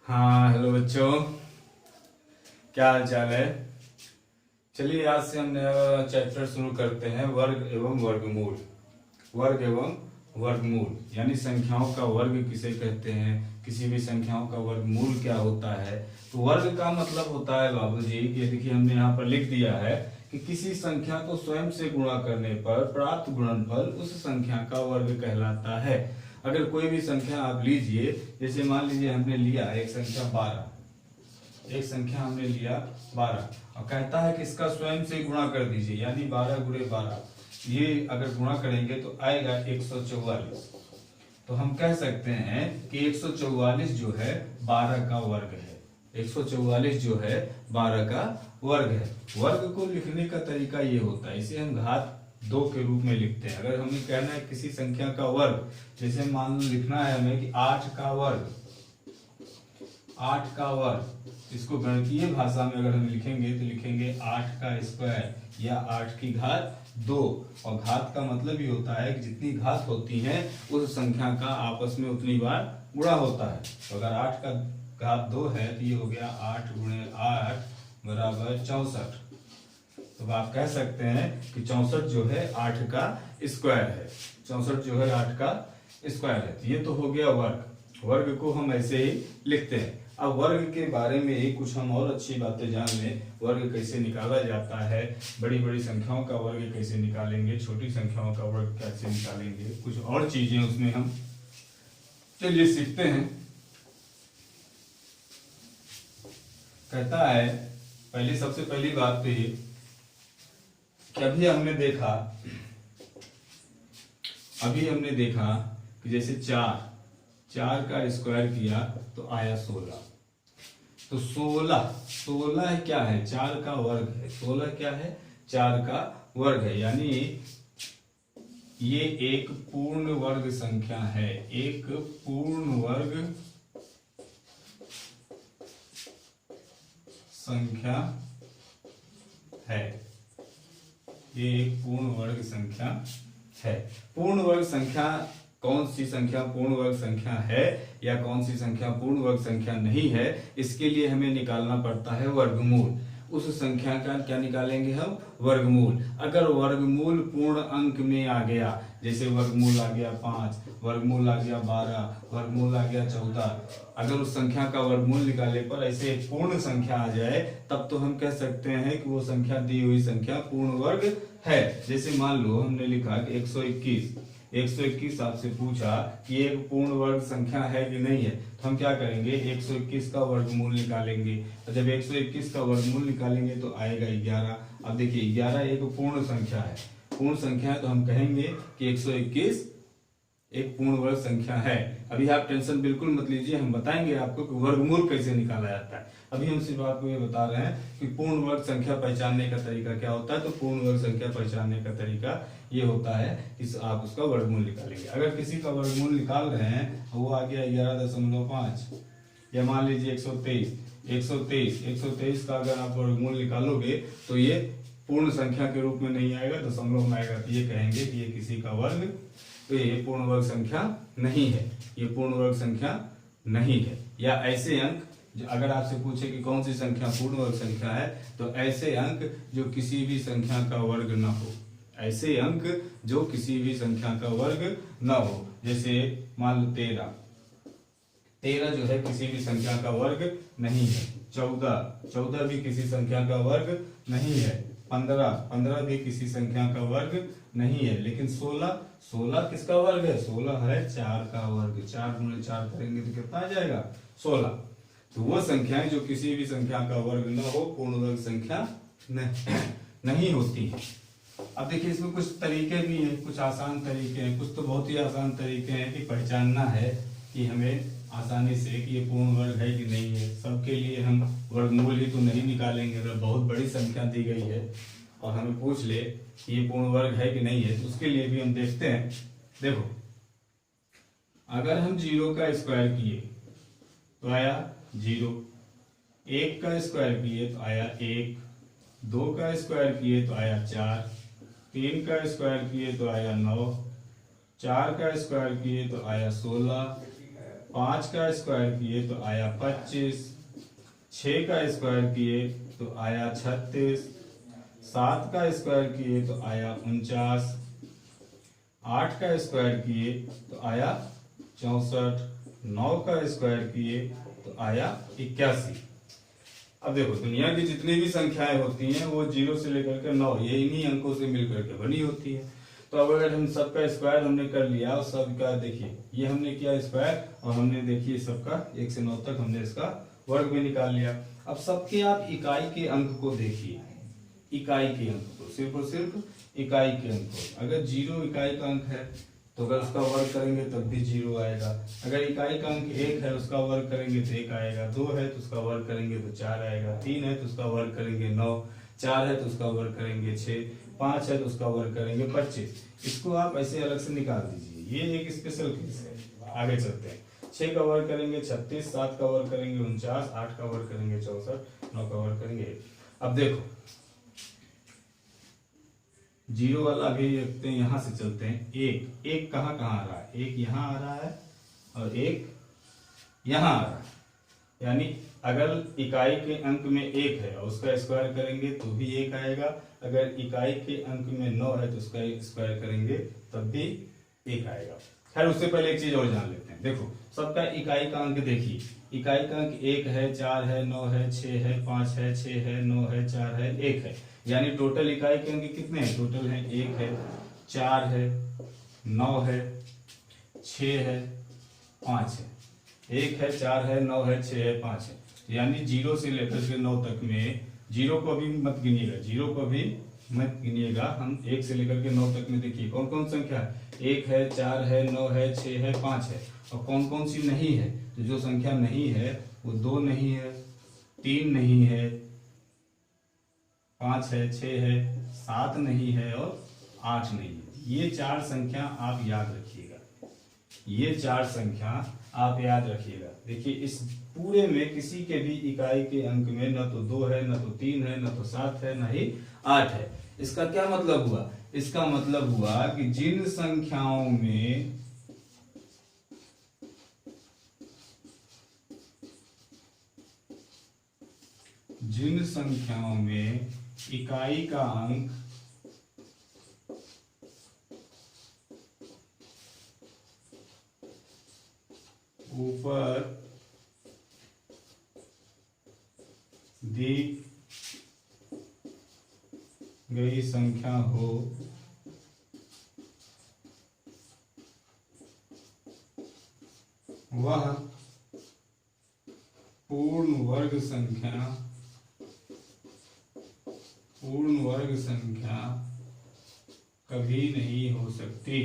हाँ, हेलो बच्चों, क्या हाल चाल है। चलिए आज से हम नया चैप्टर शुरू करते हैं, वर्ग एवं वर्गमूल। वर्ग एवं वर्गमूल यानी संख्याओं का वर्ग किसे कहते हैं, किसी भी संख्याओं का वर्गमूल क्या होता है। तो वर्ग का मतलब होता है बाबू जी, ये देखिए हमने यहाँ पर लिख दिया है कि किसी संख्या को स्वयं से गुणा करने पर प्राप्त गुणनफल उस संख्या का वर्ग कहलाता है। अगर कोई भी संख्या आप लीजिए, जैसे मान लीजिए हमने लिया एक संख्या 12, एक संख्या हमने लिया 12 और कहता है कि इसका स्वयं से गुणा कर दीजिए, यानी 12 गुणे 12, ये अगर गुणा करेंगे तो आएगा 144। तो हम कह सकते हैं कि 144 जो है 12 का वर्ग है। 144 जो है 12 का वर्ग है। वर्ग को लिखने का तरीका ये होता है, इसे हम घात 2 के रूप में लिखते हैं। अगर हमें कहना है किसी संख्या का वर्ग, जैसे मान लो लिखना है हमें कि 8 का वर्ग, 8 का वर्ग, इसको गणितीय भाषा में अगर हम लिखेंगे तो लिखेंगे 8 का स्क्वायर या 8 की घात 2। और घात का मतलब ये होता है कि जितनी घात होती है उस संख्या का आपस में उतनी बार गुणा होता है। तो अगर 8 का घात 2 है तो ये हो गया 8 गुणे 8 बराबर 64। तो आप कह सकते हैं कि 64 जो है 8 का स्क्वायर है। 64 जो है 8 का स्क्वायर है। तो ये तो हो गया वर्ग। वर्ग को हम ऐसे ही लिखते हैं। अब वर्ग के बारे में ही कुछ हम और अच्छी बातें जान लें। वर्ग कैसे निकाला जाता है, बड़ी बड़ी संख्याओं का वर्ग कैसे निकालेंगे, छोटी संख्याओं का वर्ग कैसे निकालेंगे, कुछ और चीजें उसमें हम चलिए सीखते हैं। कहता है पहले, सबसे पहली बात तो ये कि अभी हमने देखा कि जैसे 4 का स्क्वायर किया तो आया 16। तो 16 क्या है, 4 का वर्ग है। 16 क्या है, 4 का वर्ग है, यानी ये एक पूर्ण वर्ग संख्या है। एक पूर्ण वर्ग संख्या है। ये एक पूर्ण वर्ग संख्या है। पूर्ण वर्ग संख्या कौन सी संख्या पूर्ण वर्ग संख्या है या कौन सी संख्या पूर्ण वर्ग संख्या नहीं है, इसके लिए हमें निकालना पड़ता है वर्गमूल। उस संख्या का क्या निकालेंगे हम, वर्गमूल। अगर वर्गमूल पूर्ण अंक में आ गया, जैसे वर्गमूल आ गया 5, वर्गमूल आ गया 12, वर्गमूल आ गया 14, अगर उस संख्या का वर्गमूल निकालने पर ऐसे एक पूर्ण संख्या आ जाए, तब तो हम कह सकते हैं कि वो संख्या दी हुई संख्या पूर्ण वर्ग है। जैसे मान लो हमने लिखा कि 121 आपसे पूछा कि एक पूर्ण वर्ग संख्या है कि नहीं है, तो हम क्या करेंगे, 121 का वर्गमूल निकालेंगे। तो जब 121 का वर्गमूल निकालेंगे तो आएगा 11। अब देखिए 11 एक पूर्ण संख्या है। पूर्ण संख्या है तो हम कहेंगे कि 121 एक पूर्ण वर्ग संख्या है। अभी आप टेंशन बिल्कुल मत लीजिए, हम बताएंगे आपको कि वर्गमूल कैसे निकाला जाता है। अभी हम सिर्फ आपको ये बता रहे हैं कि पूर्ण वर्ग संख्या पहचानने का तरीका क्या होता है। तो पूर्ण वर्ग संख्या पहचानने का तरीका ये होता है कि आप उसका वर्गमूल निकालेंगे। अगर किसी का वर्गमूल निकाल रहे हैं, वो आ गया 11.5, या मान लीजिए 123 का अगर आप वर्गमूल निकालोगे तो ये पूर्ण संख्या के रूप में नहीं आएगा, दशमलव में आएगा। तो ये कहेंगे कि ये किसी का वर्ग, तो ये पूर्ण वर्ग संख्या नहीं है, ये पूर्ण वर्ग संख्या नहीं है। या ऐसे अंक अगर आपसे पूछे कि कौन सी संख्या पूर्ण वर्ग संख्या है, तो ऐसे अंक जो किसी भी संख्या का वर्ग न हो, ऐसे अंक जो किसी भी संख्या का वर्ग न हो। जैसे मान लो 13 जो है किसी भी संख्या का वर्ग नहीं है। 14 भी किसी संख्या का वर्ग नहीं है। 15 भी किसी संख्या का वर्ग नहीं है। लेकिन 16 किसका वर्ग है, 16 है 4 का वर्ग। 4 गुणे 4 करेंगे तो कितना आ जाएगा, 16। तो वो संख्याएं जो किसी भी संख्या का वर्ग न हो, पूर्ण वर्ग संख्या नहीं होती है। अब देखिए इसमें कुछ तरीके भी हैं, कुछ आसान तरीके हैं, कुछ तो बहुत ही आसान तरीके हैं कि पहचानना है कि हमें आसानी से कि ये पूर्ण वर्ग है कि नहीं है। सबके लिए हम वर्गमूल ही तो नहीं निकालेंगे। अगर बहुत बड़ी संख्या दी गई है और हमें पूछ ले कि ये पूर्ण वर्ग है कि नहीं है, तो उसके लिए भी हम देखते हैं। देखो अगर हम 0 का स्क्वायर किए तो आया 0, 1 का स्क्वायर किए तो आया 1, 2 का स्क्वायर किए तो आया 4, 3 का स्क्वायर किए तो आया 9, 4 का स्क्वायर किए तो आया 16, 5 का स्क्वायर किए तो आया 25, 6 का स्क्वायर किए तो आया 36, 7 का स्क्वायर किए तो आया 49, 8 का स्क्वायर किए तो आया 64, 9 का स्क्वायर किए तो आया 81। अब देखो दुनिया की जितनी भी संख्याएं होती हैं वो 0 से लेकर के 9 ये इन्हीं अंकों से मिलकर के बनी होती है। तो अब अगर हम सबका स्क्वायर हमने कर लिया और सबका देखिए ये हमने किया स्क्वायर और हमने देखिए सबका 1 से 9 तक हमने इसका वर्ग भी निकाल लिया। अब सबके आप इकाई के अंक को देखिए, इकाई के अंक को, सिर्फ और सिर्फ इकाई के अंक को। अगर 0 इकाई का अंक है तो अगर उसका वर्ग करेंगे तब भी 0 आएगा। अगर इकाई का अंक 1 है उसका वर्ग करेंगे तो 1 आएगा, 2 है तो उसका वर्ग करेंगे तो 4 आएगा, 3 है तो उसका वर्ग करेंगे 9, 4 है तो उसका वर्ग करेंगे 6, 5 है तो उसका वर्ग करेंगे 25। इसको आप ऐसे अलग से निकाल दीजिए, ये एक स्पेशल केस है। आगे चलते हैं। 6 का वर्ग करेंगे 36, 7 का वर्ग करेंगे 49, 8 का वर्ग करेंगे 64, 9 का वर्ग करेंगे 1। अब देखो 0 वाला भी देखते हैं, यहां से चलते हैं। एक कहाँ कहाँ आ रहा है, एक यहाँ आ रहा है और एक यहाँ आ रहा है। यानी अगर इकाई के अंक में 1 है और उसका स्क्वायर करेंगे तो भी 1 आएगा, अगर इकाई के अंक में 9 है तो उसका स्क्वायर करेंगे तब भी 1 आएगा। खैर उससे पहले एक चीज और जान लेते हैं। देखो सबका इकाई का अंक देखिए, इकाई का अंक 1 है, 4 है, 9 है, 6 है, 5 है, 6 है, 9 है, 4 है, 1 है। यानी टोटल इकाई के अंक कितने हैं? टोटल है 1 है, 4 है, 9 है, 6 है, 5 है। 1 है, 4 है, 9 है, 6 है, 5 है। यानी 0 से लेकर के 9 तक में 0 को भी मत गिनिएगा, 0 को भी मत गिनिएगा। हम 1 से लेकर के 9 तक में देखिए कौन कौन संख्या है। 1 है, 4 है, 9 है, 6 है, 5 है। और कौन कौन सी नहीं है? तो जो संख्या नहीं है वो 2 नहीं है, 3 नहीं है, 5 है, 6 है, 7 नहीं है और 8 नहीं है। ये 4 संख्या आप याद रखिएगा, ये 4 संख्या आप याद रखिएगा। देखिए इस पूरे में किसी के भी इकाई के अंक में न तो 2 है, न तो 3 है, न तो 7 है, न ही 8 है। इसका क्या मतलब हुआ? इसका मतलब हुआ कि जिन संख्याओं में इकाई का अंक ऊपर दी गई संख्या हो वह पूर्ण वर्ग संख्या कभी नहीं हो सकती।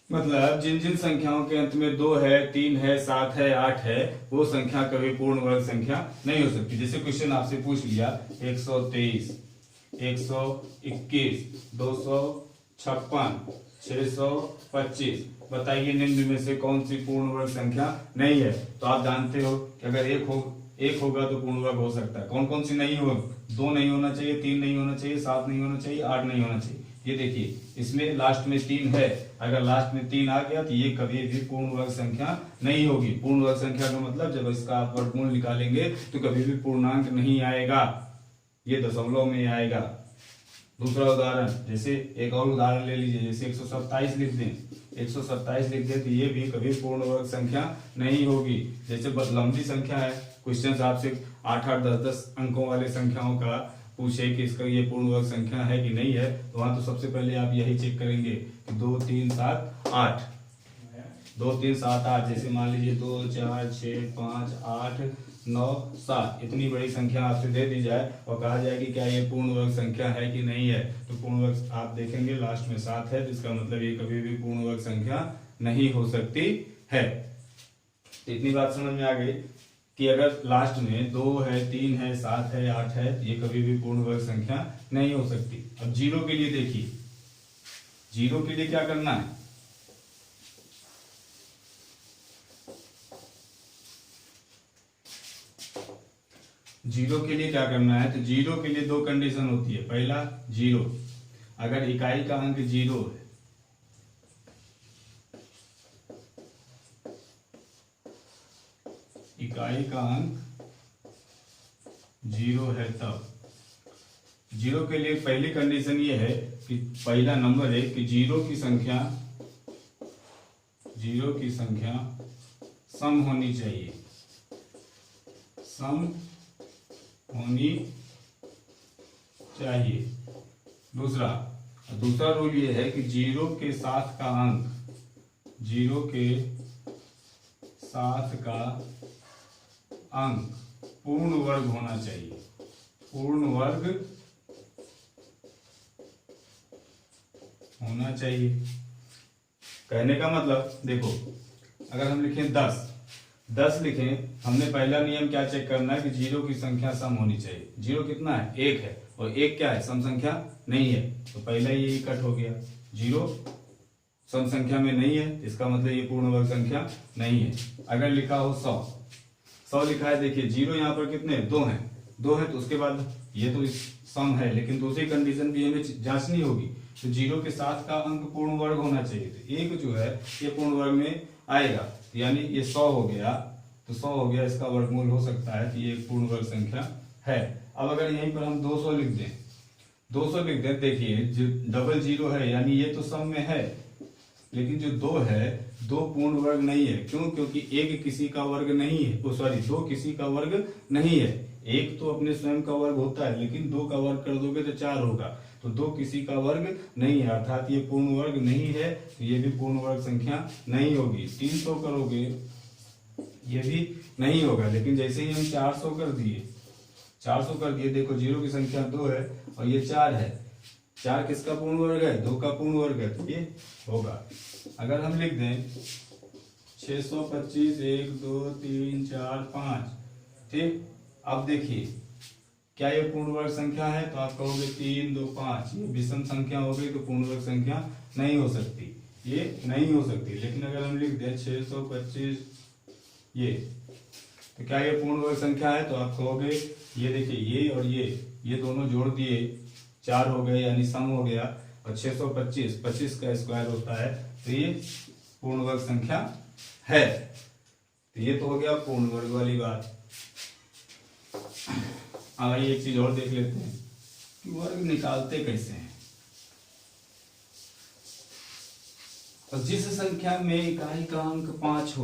मतलब जिन जिन संख्याओं के अंत में 2 है, 3 है, 7 है, 8 है, वो संख्या कभी पूर्ण वर्ग संख्या नहीं हो सकती। जैसे क्वेश्चन आपसे पूछ लिया 123, 121, 256, 625, बताइए निम्न में से कौन सी पूर्ण वर्ग संख्या नहीं है? तो आप जानते हो कि अगर एक होगा तो पूर्ण वर्ग हो सकता है। कौन कौन सी नहीं हो? 2 नहीं होना चाहिए, 3 नहीं होना चाहिए, 7 नहीं होना चाहिए, 8 नहीं होना चाहिए। ये देखिए इसमें लास्ट में 3 है, अगर लास्ट में 3 आ गया तो ये कभी भी पूर्ण वर्ग संख्या नहीं होगी। पूर्ण वर्ग संख्या का मतलब जब इसका आप वर्गमूल निकालेंगे तो कभी भी पूर्णांक नहीं आएगा, ये दशमलव में आएगा। दूसरा उदाहरण, जैसे एक और उदाहरण ले लीजिए, जैसे 127 लिख दें, 127 लिख दें तो ये भी कभी पूर्ण वर्ग संख्या नहीं होगी। जैसे लंबी संख्या है, क्वेश्चन आपसे 8-8, 10-10 अंकों वाले संख्याओं का पूछे कि इसका ये पूर्ण वर्ग संख्या है कि नहीं है, तो वहां तो सबसे पहले आप यही चेक करेंगे कि 2, 3, 7, 8, 2, 3, 7, 8। जैसे मान लीजिए 2, 4, 6, 5, 8, 9, 7 इतनी बड़ी संख्या आपसे दे दी जाए और कहा जाए कि क्या ये पूर्ण वर्ग संख्या है कि नहीं है, तो पूर्ण वर्ग आप देखेंगे लास्ट में 7 है, तो इसका मतलब ये कभी भी पूर्ण वर्ग संख्या नहीं हो सकती है। तो इतनी बात समझ में आ गई कि अगर लास्ट में 2 है, 3 है, 7 है, 8 है, ये कभी भी पूर्ण वर्ग संख्या नहीं हो सकती। अब 0 के लिए देखिए, 0 के लिए क्या करना है? जीरो के लिए क्या करना है, तो जीरो के लिए दो कंडीशन होती है। पहला, जीरो, अगर इकाई का अंक जीरो है, इकाई का अंक जीरो है तब। जीरो के लिए पहली कंडीशन ये है कि पहला नंबर है कि जीरो की संख्या सम होनी चाहिए, सम होनी चाहिए। दूसरा रूल ये है कि जीरो के साथ का अंक पूर्ण वर्ग होना चाहिए, पूर्ण वर्ग होना चाहिए। कहने का मतलब देखो, अगर हम लिखें 10 लिखें, हमने पहला नियम क्या चेक करना है कि जीरो की संख्या सम होनी चाहिए। जीरो कितना है, 1 है, और 1 क्या है, सम संख्या नहीं है, तो पहला ये कट हो गया। जीरो सम संख्या में नहीं है, इसका मतलब ये पूर्ण वर्ग संख्या नहीं है। अगर लिखा हो 100 लिखा है, देखिए जीरो यहाँ पर कितने, 2 हैं, तो उसके बाद ये तो सम है, लेकिन दूसरी कंडीशन भी हमें जांचनी होगी, तो जीरो के साथ का अंक पूर्ण वर्ग होना चाहिए। तो एक जो है ये पूर्ण वर्ग में आएगा, यानी ये 100 हो गया, तो 100 हो गया, इसका वर्गमूल हो सकता है, तो ये एक पूर्ण वर्ग संख्या है। अब अगर यहीं पर हम 200 लिख दें, देखिए जो डबल जीरो है, यानी ये तो सम में है, लेकिन जो 2 है, 2 पूर्ण वर्ग नहीं है। क्यों? क्योंकि एक किसी का वर्ग नहीं है, 2 किसी का वर्ग नहीं है। एक तो अपने स्वयं का वर्ग होता है, लेकिन 2 का वर्ग कर दोगे तो 4 होगा, तो 2 किसी का वर्ग नहीं है, अर्थात ये पूर्ण वर्ग नहीं है, तो ये भी पूर्ण वर्ग संख्या नहीं होगी। 300 करोगे, ये भी नहीं होगा, लेकिन जैसे ही हम 400 कर दिए, देखो जीरो की संख्या 2 है और ये 4 है, 4 किसका पूर्ण वर्ग है, 2 का पूर्ण वर्ग है, तो ये होगा। अगर हम लिख दें 625, 1 2 3 4 5, ठीक। अब देखिए क्या ये पूर्ण वर्ग संख्या है, तो आप कहोगे 3 2 5, ये विषम संख्या हो गई, तो पूर्ण वर्ग संख्या नहीं हो सकती, ये नहीं हो सकती। लेकिन अगर हम लिख दें 625 ये, तो क्या ये पूर्ण वर्ग संख्या है, तो आप कहोगे ये देखिए ये और ये दोनों जोड़ दिए 4 हो गए, यानी सम हो गया, और 625 25 का स्क्वायर होता है, तो ये पूर्ण वर्ग संख्या है। तो ये तो हो गया पूर्ण वर्ग वाली बात। आइए एक चीज और देख लेते हैं कि वर्ग निकालते कैसे हैं। तो जिस संख्या में इकाई का अंक 5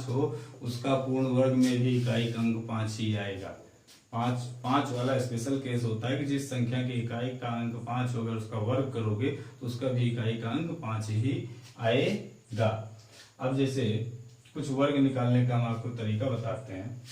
हो, उसका पूर्ण वर्ग में भी इकाई का अंक 5 ही आएगा। 5 वाला स्पेशल केस होता है कि जिस संख्या की इकाई का अंक 5 होगा, उसका वर्ग करोगे तो उसका भी इकाई का अंक 5 ही आएगा। अब जैसे कुछ वर्ग निकालने का हम आपको तरीका बताते हैं।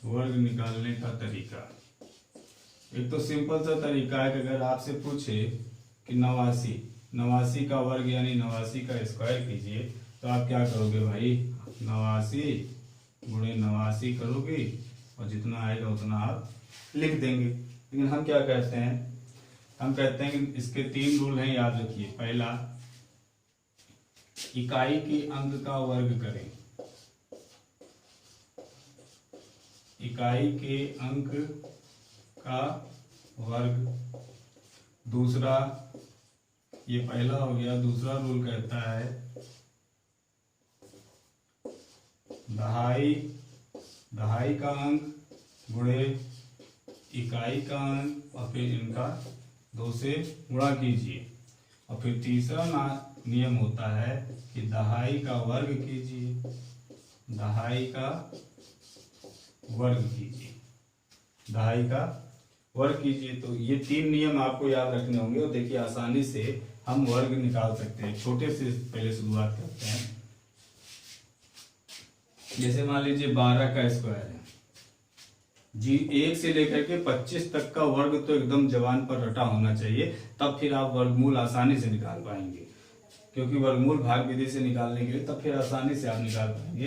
वर्ग निकालने का तरीका, एक तो सिंपल सा तरीका है कि अगर आपसे पूछे कि 89 का वर्ग यानी 89 का स्क्वायर कीजिए, तो आप क्या करोगे भाई, 89 गुणे 89 करोगे और जितना आएगा उतना आप लिख देंगे। लेकिन हम क्या कहते हैं, हम कहते हैं कि इसके 3 रूल हैं, याद रखिए। पहला, इकाई के अंक का वर्ग करें, इकाई के अंक का वर्ग। दूसरा, ये पहला हो गया। दूसरा रूल कहता है दहाई का अंक गुणे इकाई का अंक, और फिर इनका 2 से गुणा कीजिए। और फिर तीसरा नियम होता है कि दहाई का वर्ग कीजिए, दहाई का वर्ग कीजिए, दहाई का वर्ग कीजिए। तो ये 3 नियम आपको याद रखने होंगे, और देखिए आसानी से हम वर्ग निकाल सकते हैं। छोटे से पहले शुरुआत करते हैं। जैसे मान लीजिए 12 का स्क्वायर है जी, 1 से लेकर के 25 तक का वर्ग तो एकदम जबान पर रटा होना चाहिए, तब फिर आप वर्गमूल आसानी से निकाल पाएंगे। क्योंकि वर्गमूल भाग विधि से निकालने के लिए तब फिर आसानी से आप निकाल पाएंगे।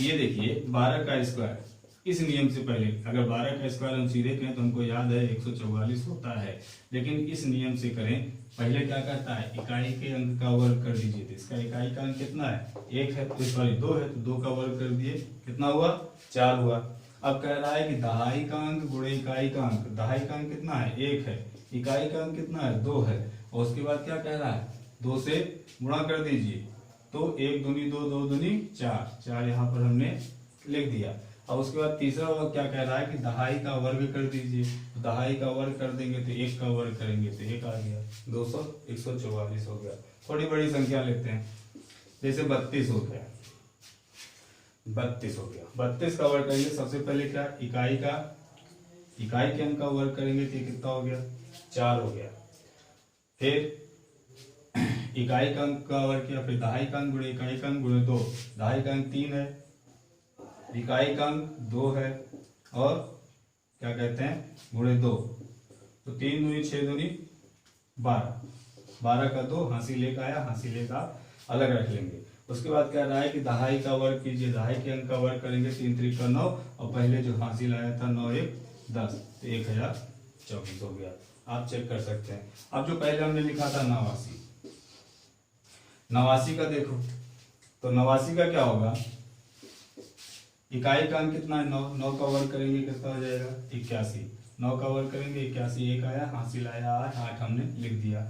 ये देखिए 12 का स्क्वायर, इस नियम से पहले अगर 12 का स्क्वायर हम सीधे कहें तो हमको याद है 144 होता है, लेकिन इस नियम से करें पहले क्या कहता है इकाई के अंक का वर्ग कर दीजिए। तो इसका इकाई का अंक कितना है 1 है, तो सॉरी 2 है, तो 2 का वर्ग कर दिए, कितना हुआ 4 हुआ। अब कह रहा है कि दहाई का अंक गुणे इकाई का अंक, दहाई का अंक कितना है 1 है, इकाई का अंक कितना है 2 है, और उसके बाद क्या कह रहा है 2 से गुणा कर दीजिए, तो 1 दूनी 2, 2 दूनी 4, 4 यहाँ पर हमने लिख दिया। अब उसके बाद तीसरा वर्ग क्या कह रहा है कि दहाई का वर्ग कर दीजिए, तो दहाई का वर्ग कर देंगे तो 1 का वर्ग करेंगे तो 1 आ गया, 144 हो गया। थोड़ी बड़ी संख्या लेते हैं, जैसे 32 हो गया, 32 हो गया, 32 का वर्ग करेंगे सबसे पहले क्या इकाई के अंक का वर्ग करेंगे तो कितना हो गया 4 हो गया, फिर इकाई का अंक का वर्ग किया, फिर दहाई का अंक गुणे इकाई का अंक गुणे 2, दहाई का अंक 3 है, इकाई का अंक 2 है, और क्या कहते हैं गुणे 2, तो 3 दूनी 6 दूनी 12, 12 का 2 हासिल एक आया, हासिल एक अलग रख लेंगे। उसके बाद कह रहा है कि दहाई का वर्ग कीजिए, दहाई के अंक का वर्ग करेंगे 3 त्रिक 9, और पहले जो हासिल आया था 9 1 10, तो 1024 हो गया। आप चेक कर सकते हैं। अब जो पहले हमने लिखा था 89 का देखो, तो 89 का क्या होगा इकाई का अंक कितना है 9, 9 का वर्ग करेंगे कितना हो जाएगा 81, 9 का वर्ग करेंगे 81, एक आया हासिल आया 8, 8 हमने लिख दिया।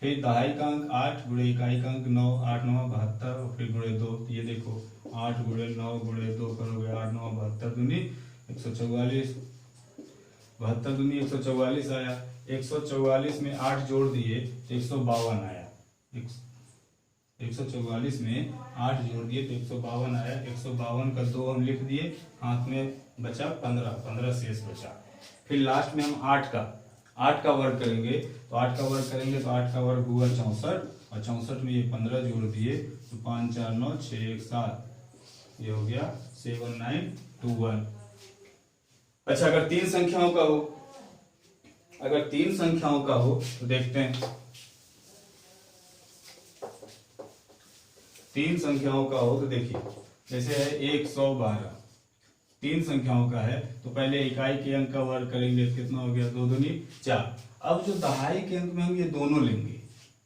फिर दहाई का अंक 8 गुणे इकाई का अंक 9, 8 9 72, और फिर गुणे 2, ये देखो 8 गुणे 9 गुणे 2 करोगे 8 9 72 दूनी 144, 72 दूनी 144 आया, 144 में 8 जोड़ दिए तो 152 आया, 144 में 8 जोड़ दिए तो 152 आया, 152 का 2 हम लिख दिए, हाथ में बचा 15 शेष बचा। फिर लास्ट में हम 8 का वर्ग करेंगे, तो 8 का वर्ग करेंगे तो 8 का वर्ग हुआ 64, और 64 में ये 15 जोड़ दिए तो 5 4 9 6 1 7, ये हो गया 7921। अच्छा अगर 3 संख्याओं का हो, अगर 3 संख्याओं का हो तो देखते हैं, 3 संख्याओं का हो तो देखिए जैसे है 112, 3 संख्याओं का है, तो पहले इकाई के अंक का वर्ग करेंगे कितना हो गया 2 दूनी 4। अब जो दहाई के अंक में हम ये दोनों लेंगे,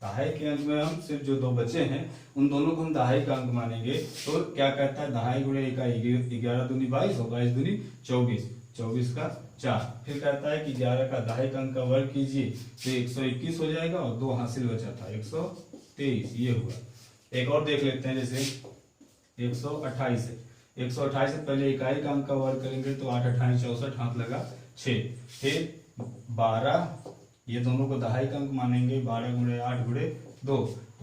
दहाई के अंक में हम सिर्फ जो 2 बचे हैं उन दोनों को हम दहाई का अंक मानेंगे, तो क्या कहता है दहाई गुणे इकाई 11 दूनी 22 और 22 दूनी 24, 24 का 4, फिर कहता है कि 11 का दहाई का अंक का वर्ग कीजिए तो 121 हो जाएगा, और 2 हासिल बचा था 123, ये हुआ। एक और देख लेते हैं, जैसे 128 है, 128 से पहले इकाई का अंक का वर्ग करेंगे तो 8 28 64, हाथ लगा 6, फिर 12, ये दोनों को दहाई का अंक मानेंगे, 12 गुणे 8 गुणे 2,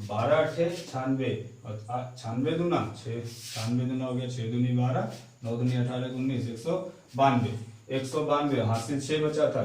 12 8 96, और 96 दूना 6, 96 दूना हो गया 6 दूनी 12, 9 दूनी 18 19, 192, 192 हाथ से 6 बचा था,